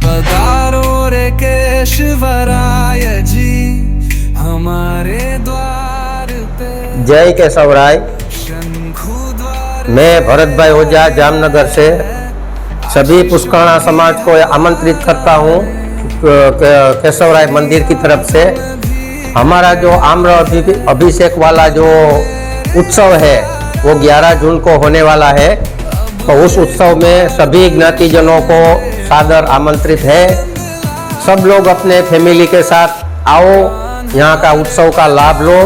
पधारो रे केशवराय जी हमारे द्वार पे। जय केशवराय। शंखु द्वार मैं भरत भाई ओझा जामनगर से सभी पुष्करणा समाज को आमंत्रित करता हूँ केशवराय मंदिर की तरफ से। हमारा जो आम्र अभिषेक वाला जो उत्सव है वो 11 जून को होने वाला है, तो उस उत्सव में सभी ज्ञातिजनों को सादर आमंत्रित है। सब लोग अपने फैमिली के साथ आओ, यहाँ का उत्सव का लाभ लो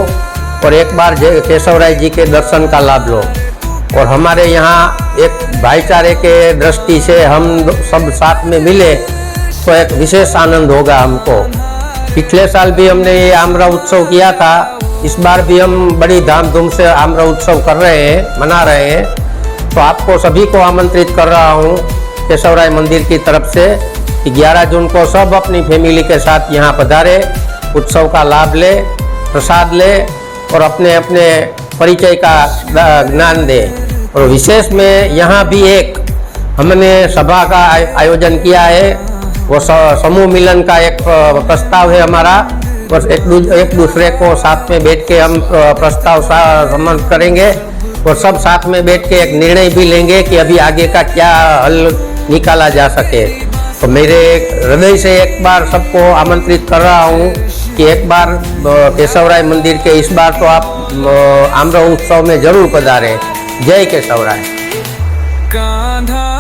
और एक बार केशवराय जी के दर्शन का लाभ लो। और हमारे यहाँ एक भाईचारे के दृष्टि से हम सब साथ में मिले तो एक विशेष आनंद होगा हमको। पिछले साल भी हमने ये आम्र उत्सव किया था, इस बार भी हम बड़ी धामधूम से आम्र उत्सव कर रहे हैं, मना रहे हैं। तो आपको सभी को आमंत्रित कर रहा हूँ केशवराय मंदिर की तरफ से कि 11 जून को सब अपनी फैमिली के साथ यहाँ पधारे, उत्सव का लाभ ले, प्रसाद ले और अपने अपने परिचय का ज्ञान दे। और विशेष में यहाँ भी एक हमने सभा का आयोजन किया है, वो समूह मिलन का एक प्रस्ताव है हमारा। बस एक दूसरे को साथ में बैठ के हम प्रस्ताव सम्मत करेंगे और सब साथ में बैठ के एक निर्णय भी लेंगे कि अभी आगे का क्या हल निकाला जा सके। तो मेरे हृदय से एक बार सबको आमंत्रित कर रहा हूँ कि एक बार केशवराय मंदिर के इस बार तो आप आम्र उत्सव में जरूर पधारें। जय केशवराय। कांधा